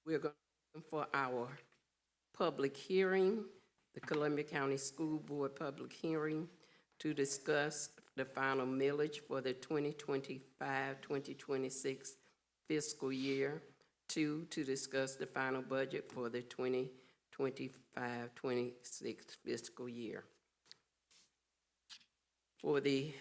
We're going to open for our public hearing, the Columbia County School Board public hearing to discuss the final millage for the 2025-2026 fiscal year. 2, to discuss the final budget for the 2025-26 fiscal year. For the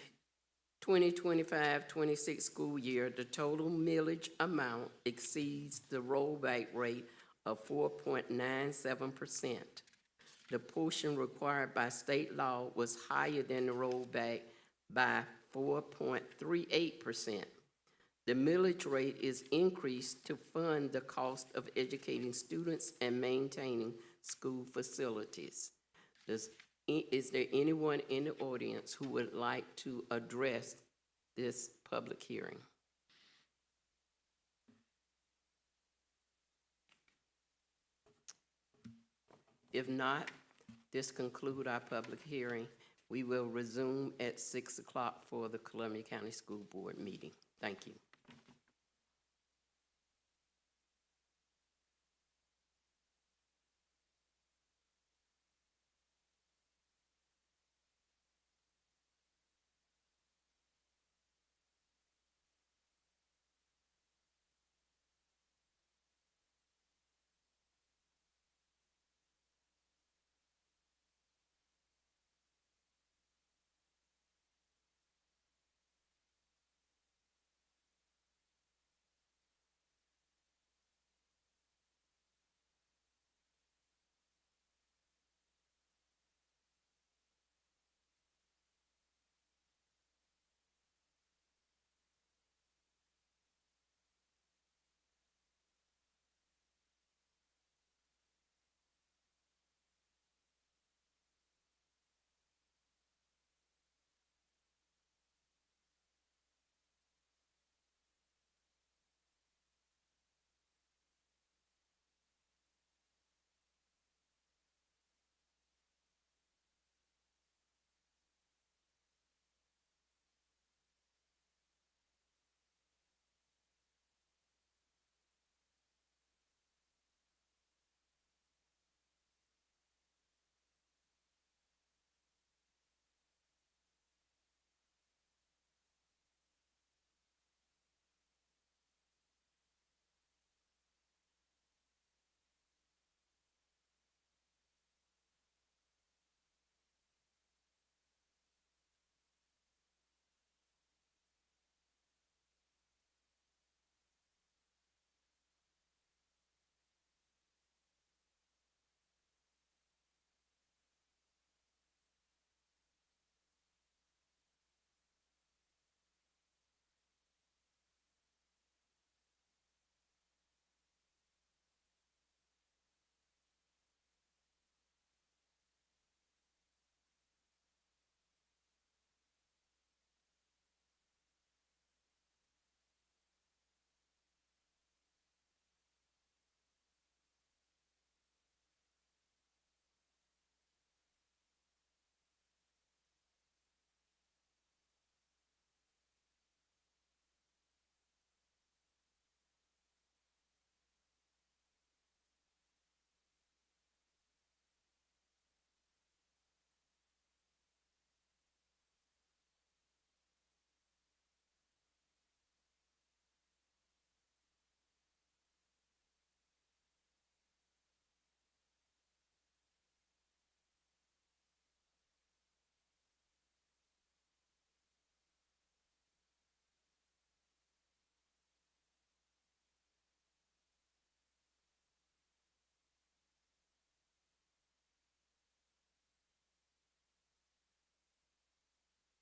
2025-26 school year, the total millage amount exceeds the rollback rate of 4.97%. The portion required by state law was higher than the rollback by 4.38%. The millage rate is increased to fund the cost of educating students and maintaining school facilities. Is there anyone in the audience who would like to address this public hearing? If not, this concludes our public hearing. We will resume at 6 o'clock for the Columbia County School Board meeting. Thank you.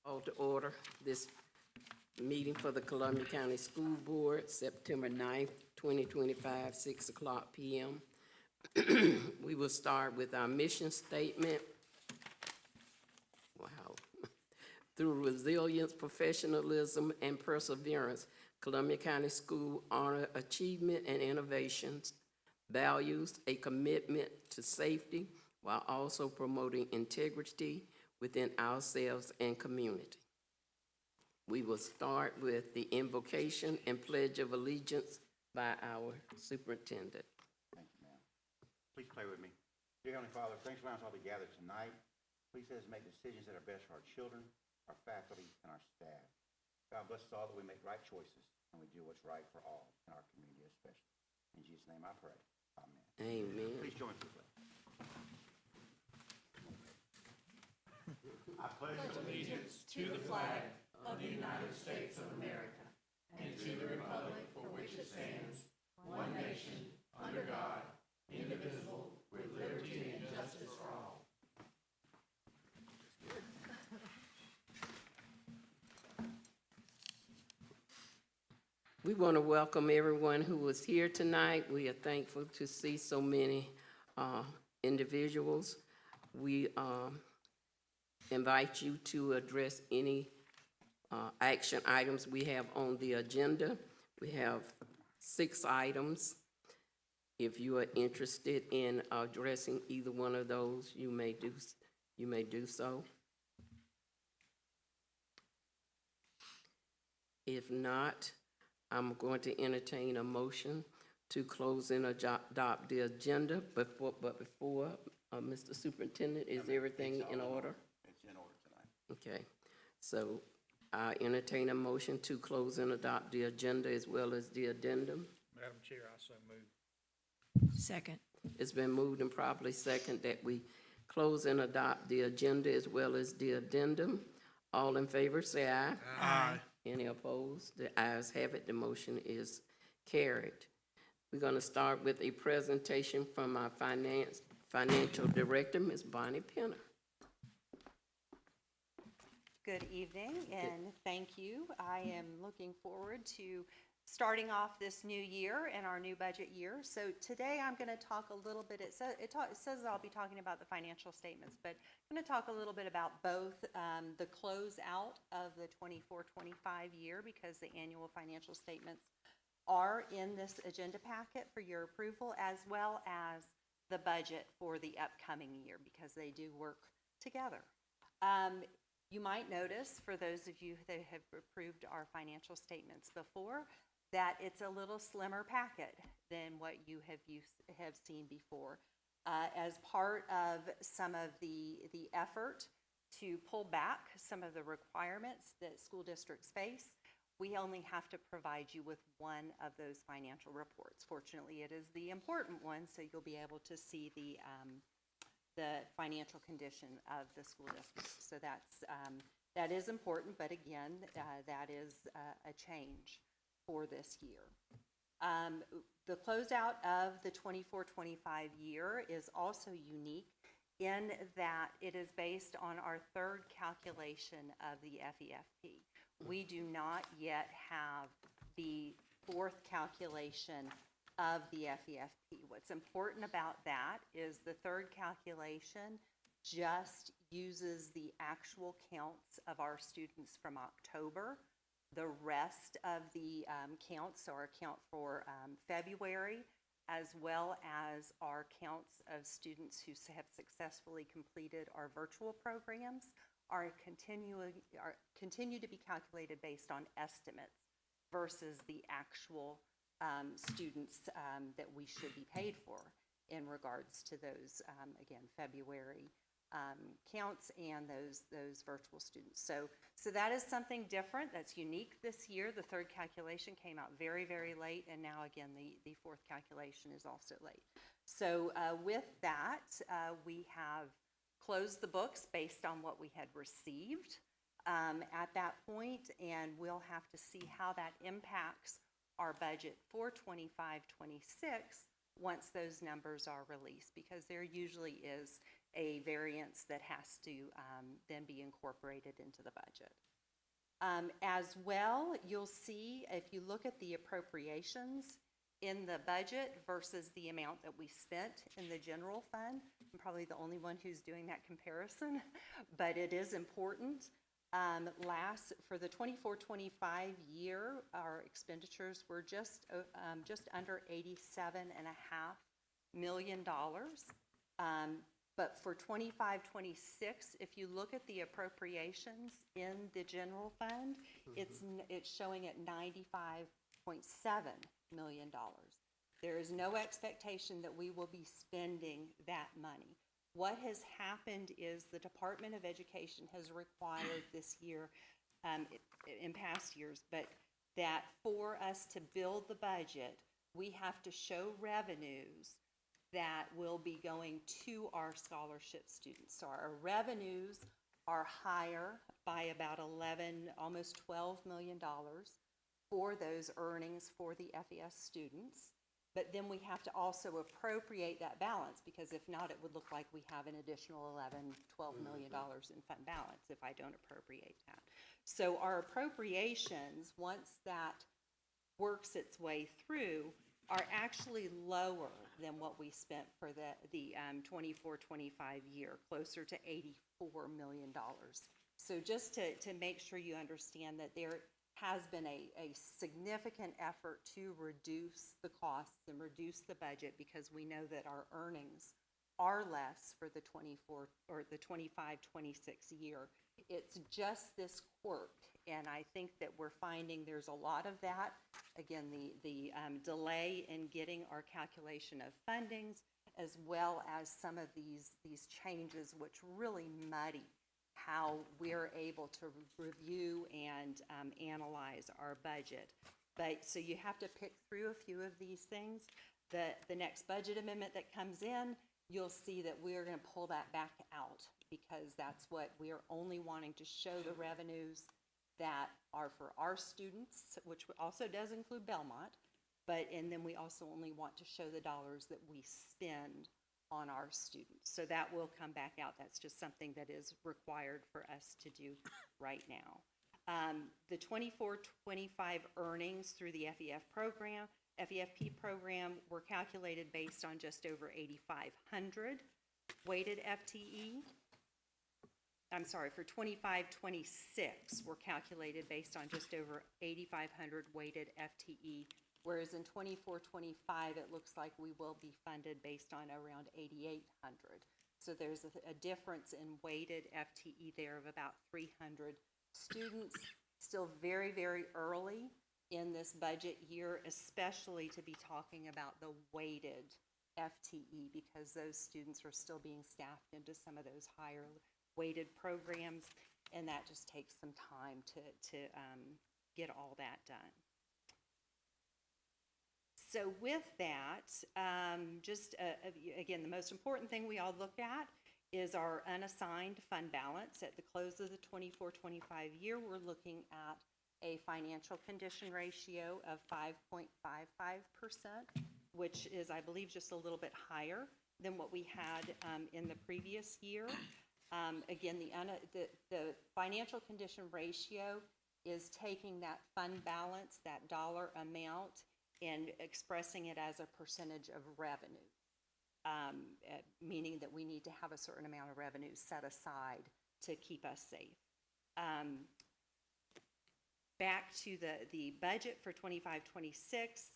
Call to order this meeting for the Columbia County School Board, September 9th, 2025, 6 o'clock p.m. We will start with our mission statement. Wow. Through resilience, professionalism, and perseverance, Columbia County School honor achievement and innovations, values a commitment to safety while also promoting integrity within ourselves and community. We will start with the invocation and pledge of allegiance by our superintendent. Please pray with me. Dear Heavenly Father, thanks for allowing us all to gather tonight. Please let us make decisions that are best for our children, our faculty, and our staff. God bless us all that we make right choices and we do what's right for all in our community especially. In Jesus' name I pray. Amen. Amen. Please join me for the pledge. I pledge allegiance to the flag of the United States of America and to the republic for which it stands, one nation, under God, indivisible, with liberty and justice for all. We want to welcome everyone who was here tonight. We are thankful to see so many individuals. We invite you to address any action items we have on the agenda. We have 6 items. If you are interested in addressing either one of those, you may do so. If not, I'm going to entertain a motion to close and adopt the agenda. But before, Mr. Superintendent, is everything in order? It's in order tonight. Okay, so I entertain a motion to close and adopt the agenda as well as the addendum. Madam Chair, I so move. Second. It's been moved and properly second that we close and adopt the agenda as well as the addendum. All in favor, say aye. Aye. Any opposed? The ayes have it. The motion is carried. We're going to start with a presentation from our financial director, Ms. Bonnie Penner. Good evening, and thank you. I am looking forward to starting off this new year and our new budget year. So today I'm going to talk a little bit, it says I'll be talking about the financial statements, but I'm going to talk a little bit about both the closeout of the 24-25 year, because the annual financial statements are in this agenda packet for your approval, as well as the budget for the upcoming year, because they do work together. You might notice, for those of you that have approved our financial statements before, that it's a little slimmer packet than what you have seen before. As part of some of the effort to pull back some of the requirements that school districts face, we only have to provide you with one of those financial reports. Fortunately, it is the important one, so you'll be able to see the financial condition of the school district. So that is important, but again, that is a change for this year. The closeout of the 24-25 year is also unique in that it is based on our third calculation of the FEFP. We do not yet have the fourth calculation of the FEFP. What's important about that is the third calculation just uses the actual counts of our students from October. The rest of the counts are a count for February, as well as our counts of students who have successfully completed our virtual programs continue to be calculated based on estimates versus the actual students that we should be paid for in regards to those, again, February counts and those virtual students. So that is something different that's unique this year. The third calculation came out very, very late, and now again the fourth calculation is also late. So with that, we have closed the books based on what we had received at that point, and we'll have to see how that impacts our budget for 25-26 once those numbers are released, because there usually is a variance that has to then be incorporated into the budget. As well, you'll see if you look at the appropriations in the budget versus the amount that we spent in the general fund. I'm probably the only one who's doing that comparison, but it is important. For the 24-25 year, our expenditures were just under $87.5 million. But for 25-26, if you look at the appropriations in the general fund, it's showing at $95.7 million. There is no expectation that we will be spending that money. What has happened is the Department of Education has required this year, in past years, but that for us to build the budget, we have to show revenues that will be going to our scholarship students. So our revenues are higher by about 11, almost $12 million for those earnings for the FES students. But then we have to also appropriate that balance, because if not, it would look like we have an additional $12 million in fund balance if I don't appropriate that. So our appropriations, once that works its way through, are actually lower than what we spent for the 24-25 year, closer to $84 million. So just to make sure you understand that there has been a significant effort to reduce the costs and reduce the budget, because we know that our earnings are less for the 24 or the 25-26 year. It's just this quirk, and I think that we're finding there's a lot of that. Again, the delay in getting our calculation of fundings, as well as some of these changes which really muddy how we're able to review and analyze our budget. But so you have to pick through a few of these things. The next budget amendment that comes in, you'll see that we're going to pull that back out, because that's what we are only wanting to show the revenues that are for our students, which also does include Belmont, and then we also only want to show the dollars that we spend on our students. So that will come back out. That's just something that is required for us to do right now. The 24-25 earnings through the FEFP program were calculated based on just over 8,500 weighted FTE. I'm sorry, for 25-26 were calculated based on just over 8,500 weighted FTE, whereas in 24-25 it looks like we will be funded based on around 8,800. So there's a difference in weighted FTE there of about 300 students. Still very, very early in this budget year, especially to be talking about the weighted FTE, because those students are still being staffed into some of those higher weighted programs, and that just takes some time to get all that done. So with that, again, the most important thing we all look at is our unassigned fund balance. At the close of the 24-25 year, we're looking at a financial condition ratio of 5.55%, which is, I believe, just a little bit higher than what we had in the previous year. Again, the financial condition ratio is taking that fund balance, that dollar amount, and expressing it as a percentage of revenue, meaning that we need to have a certain amount of revenue set aside to keep us safe. Back to the budget for 25-26,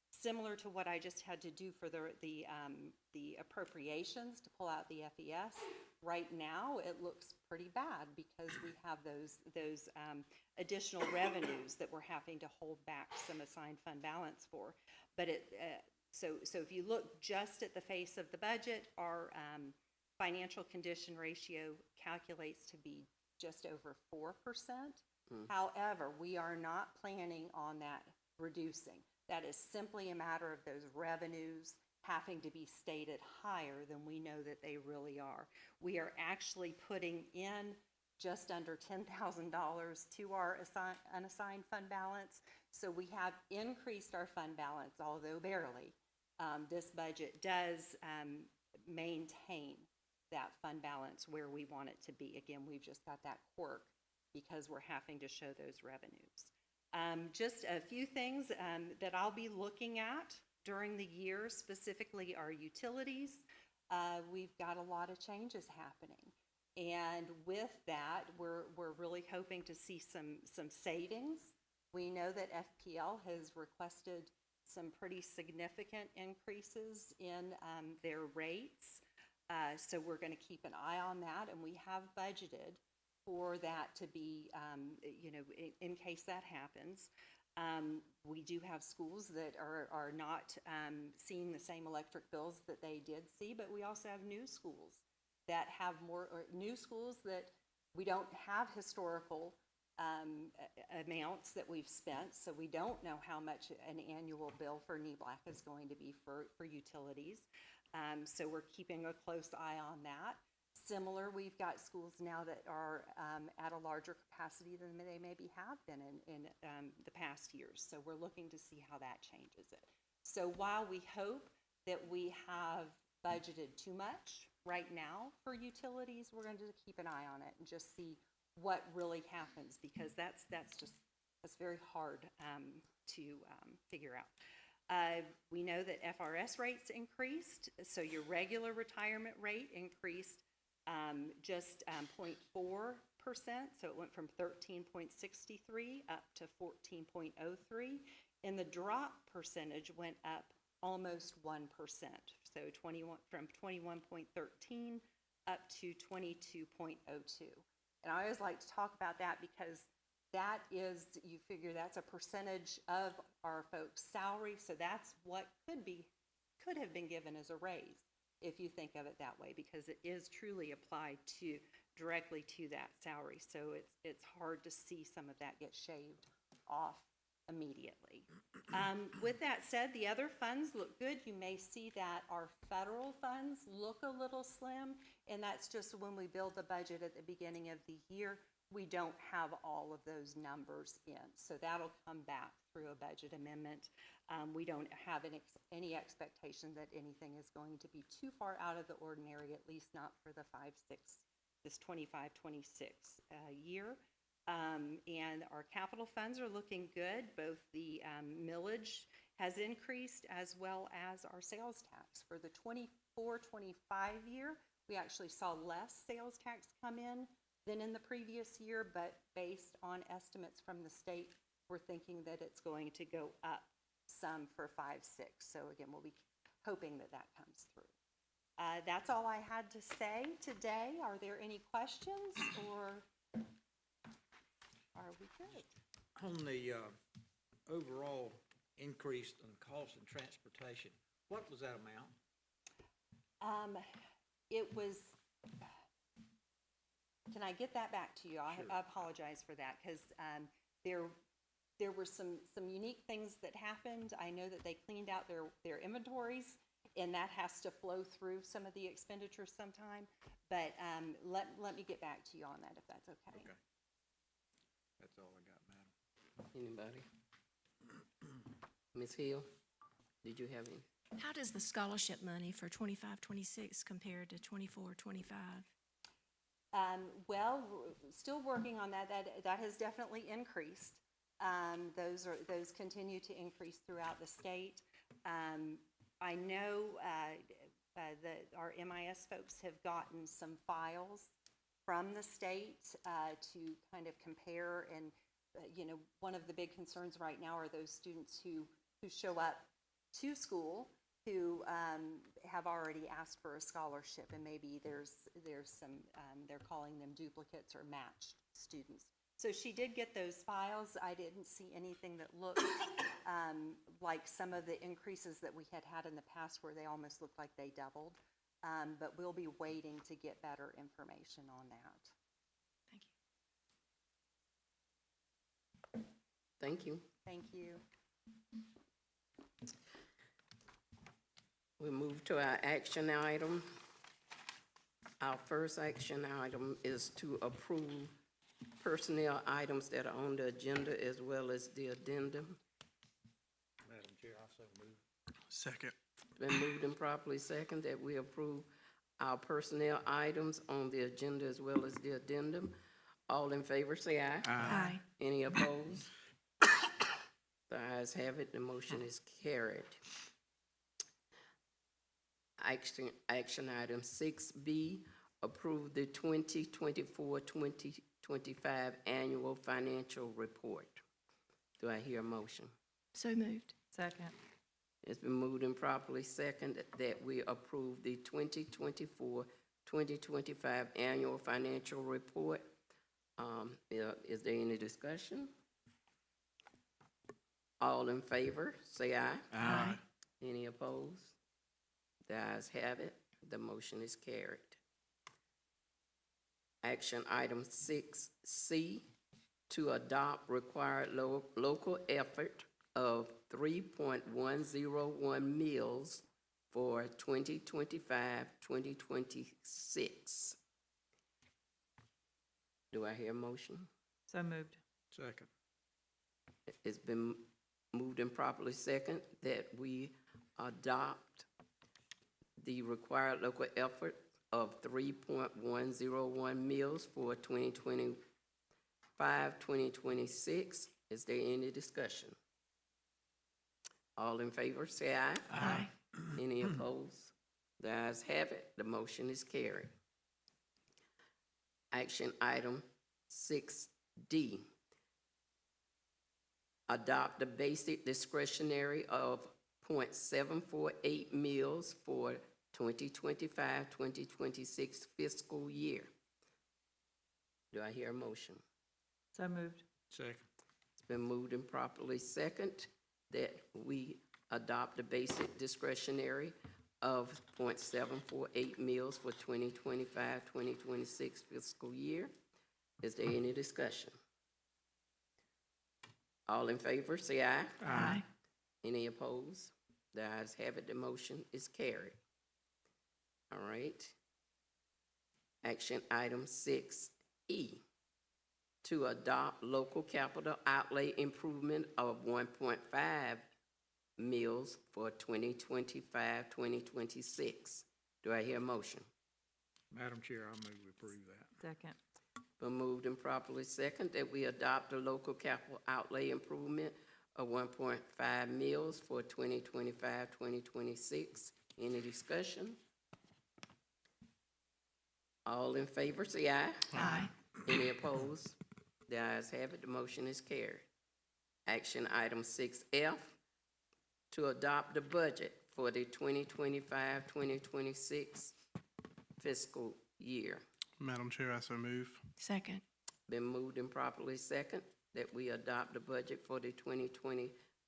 similar to what I just had to do for the appropriations to pull out the FES. Right now, it looks pretty bad because we have those additional revenues that we're having to hold back some assigned fund balance for. But so if you look just at the face of the budget, our financial condition ratio calculates to be just over 4%. However, we are not planning on that reducing. That is simply a matter of those revenues having to be stated higher than we know that they really are. We are actually putting in just under $10,000 to our unassigned fund balance. So we have increased our fund balance, although barely. This budget does maintain that fund balance where we want it to be. Again, we've just got that quirk because we're having to show those revenues. Just a few things that I'll be looking at during the year, specifically our utilities. We've got a lot of changes happening. And with that, we're really hoping to see some savings. We know that FPL has requested some pretty significant increases in their rates. So we're going to keep an eye on that, and we have budgeted for that to be, in case that happens. We do have schools that are not seeing the same electric bills that they did see, but we also have new schools that have more, or new schools that we don't have historical amounts that we've spent, so we don't know how much an annual bill for NEBLAC is going to be for utilities. So we're keeping a close eye on that. Similar, we've got schools now that are at a larger capacity than they maybe have been in the past years. So we're looking to see how that changes it. So while we hope that we have budgeted too much right now for utilities, we're going to keep an eye on it and just see what really happens, because that's very hard to figure out. We know that FRS rates increased, so your regular retirement rate increased just 0.4%, so it went from 13.63 up to 14.03, and the drop percentage went up almost 1%, so from 21.13 up to 22.02. And I always like to talk about that because that is, you figure that's a percentage of our folks' salary, so that's what could have been given as a raise, if you think of it that way, because it is truly applied directly to that salary. So it's hard to see some of that get shaved off immediately. With that said, the other funds look good. You may see that our federal funds look a little slim, and that's just when we build the budget at the beginning of the year. We don't have all of those numbers in, so that'll come back through a budget amendment. We don't have any expectation that anything is going to be too far out of the ordinary, at least not for the 25-26 year. And our capital funds are looking good. Both the millage has increased as well as our sales tax. For the 24-25 year, we actually saw less sales tax come in than in the previous year, but based on estimates from the state, we're thinking that it's going to go up some for 5-6. So again, we'll be hoping that that comes through. That's all I had to say today. Are there any questions, or are we good? On the overall increase in cost and transportation, what was that amount? It was, can I get that back to you? Sure. I apologize for that, because there were some unique things that happened. I know that they cleaned out their inventories, and that has to flow through some of the expenditures sometime. But let me get back to you on that, if that's okay. Okay. That's all I got, Madam. Anybody? Ms. Hill, did you have any? How does the scholarship money for 25-26 compare to 24-25? Well, we're still working on that. That has definitely increased. Those continue to increase throughout the state. I know that our MIS folks have gotten some files from the state to kind of compare, and one of the big concerns right now are those students who show up to school who have already asked for a scholarship, and maybe there's some they're calling them duplicates or matched students. So she did get those files. I didn't see anything that looked like some of the increases that we had in the past, where they almost looked like they doubled. But we'll be waiting to get better information on that. Thank you. Thank you. Thank you. We move to our action item. Our first action item is to approve personnel items that are on the agenda as well as the addendum. Madam Chair, I so move. Second. Been moved and properly second that we approve our personnel items on the agenda as well as the addendum. All in favor, say aye. Aye. Any opposed? The ayes have it, the motion is carried. Action item 6B, approve the 2024-2025 annual financial report. Do I hear a motion? So moved. Second. It's been moved and properly seconded that we approve the 2024-2025 annual financial report. Is there any discussion? All in favor, say aye. Aye. Any opposed? The ayes have it. The motion is carried. Action item 6C, to adopt required local effort of 3.101 mills for 2025-2026. Do I hear a motion? So moved. Second. It's been moved and properly second that we adopt the required local effort of 3.101 mills for 2025-2026. Is there any discussion? All in favor, say aye. Aye. Any opposed? The ayes have it. The motion is carried. Action item 6D. Adopt the basic discretionary of .748 mills for 2025-2026 fiscal year. Do I hear a motion? So moved. Second. It's been moved and properly second that we adopt the basic discretionary of .748 mills for 2025-2026 fiscal year. Is there any discussion? All in favor, say aye. Aye. Any opposed? The ayes have it, the motion is carried. All right. Action item 6E, to adopt local capital outlay improvement of 1.5 mills for 2025-2026. Do I hear a motion? Madam Chair, I move we approve that. Second. Been moved and properly second that we adopt a local capital outlay improvement of 1.5 mills for 2025-2026. Any discussion? All in favor, say aye. Aye. Any opposed? The ayes have it, the motion is carried. Action item 6F, to adopt the budget for the 2025-2026 fiscal year. Madam Chair, I so move. Second. Been moved and properly second that we adopt the budget for the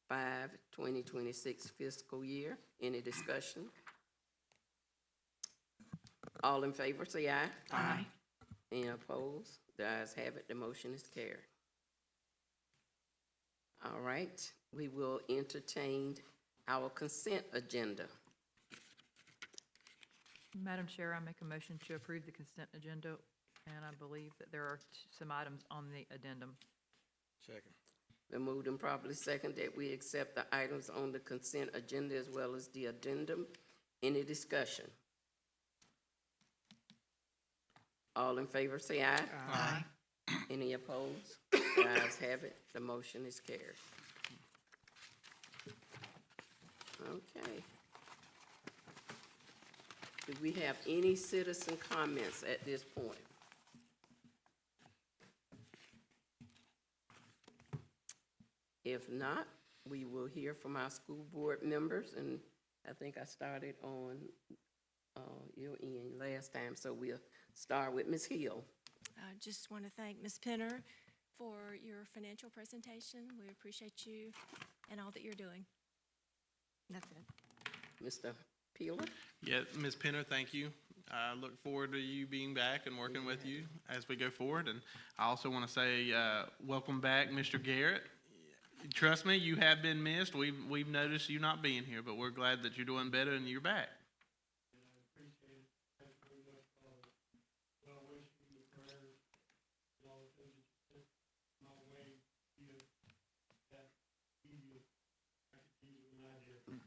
2025-2026 fiscal year. Any discussion? All in favor, say aye. Aye. Any opposed? The ayes have it, the motion is carried. All right, we will entertain our consent agenda. Madam Chair, I make a motion to approve the consent agenda, and I believe that there are some items on the addendum. Second. Been moved and properly second that we accept the items on the consent agenda as well as the addendum. Any discussion? All in favor, say aye. Aye. Any opposed? The ayes have it, the motion is carried. Okay. Do we have any citizen comments at this point? If not, we will hear from our school board members, and I think I started on your end last time, so we'll start with Ms. Hill. I just want to thank Ms. Penner for your financial presentation. We appreciate you and all that you're doing. That's it. Mr. Peeler? Yeah, Ms. Penner, thank you. I look forward to you being back and working with you as we go forward. And I also want to say welcome back, Mr. Garrett. Trust me, you have been missed. We've noticed you not being here, but we're glad that you're doing better and you're back.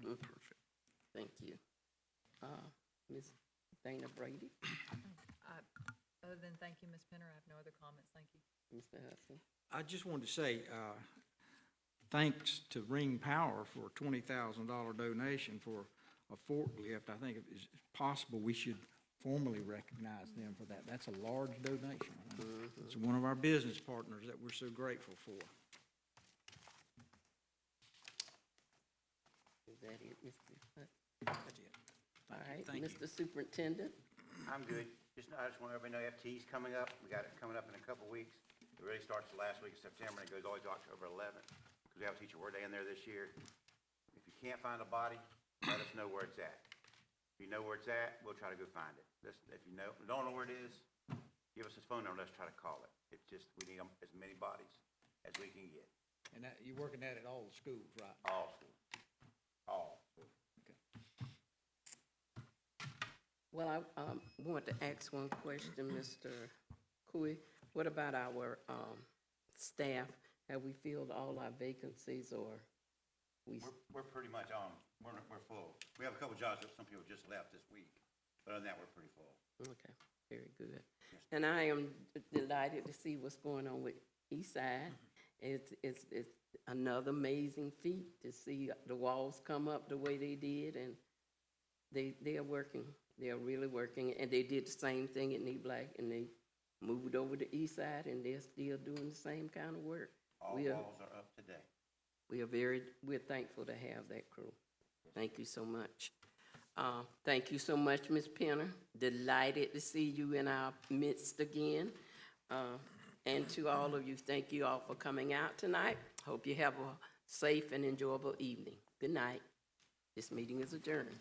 Perfect. Thank you. Ms. Dana Brady? Other than thank you, Ms. Penner, I have no other comments. Thank you. Mr. Hudson? I just wanted to say, thanks to Ring Power for a $20,000 donation for a forklift. I think it's possible we should formally recognize them for that. That's a large donation. It's one of our business partners that we're so grateful for. Is that it, Mr. Hudson? That's it. All right, Thank you. Mr. Superintendent? I'm good. I just want everybody to know FT's coming up. We got it coming up in a couple weeks. It really starts the last week of September and it goes all the way to October 11th. because we have a teacher work day in there this year. If you can't find a body, let us know where it's at. If you know where it's at, we'll try to go find it. If you don't know where it is, give us his phone number, let's try to call it. It's just, we need as many bodies as we can get, And that, you're working at it all the schools, right? all schools, all schools. Well, I want to ask one question, Mr. Cooey. What about our staff? Have we filled all our vacancies, or we? We're pretty much we're full. We have a couple jobs that some people just left this week, but other than that, we're pretty full. Okay, very good. And I am delighted to see what's going on with Eastside. It's another amazing feat to see the walls come up the way they did, and they are working. They are really working, and they did the same thing at Knee Black, and they moved over to Eastside, and they're still doing the same kind of work. All We are- walls are up today. We're thankful to have that crew. Thank you so much. Thank you so much, Ms. Penner. Delighted to see you in our midst again. And to all of you, thank you all for coming out tonight. Hope you have a safe and enjoyable evening. Good night. This meeting is adjourned.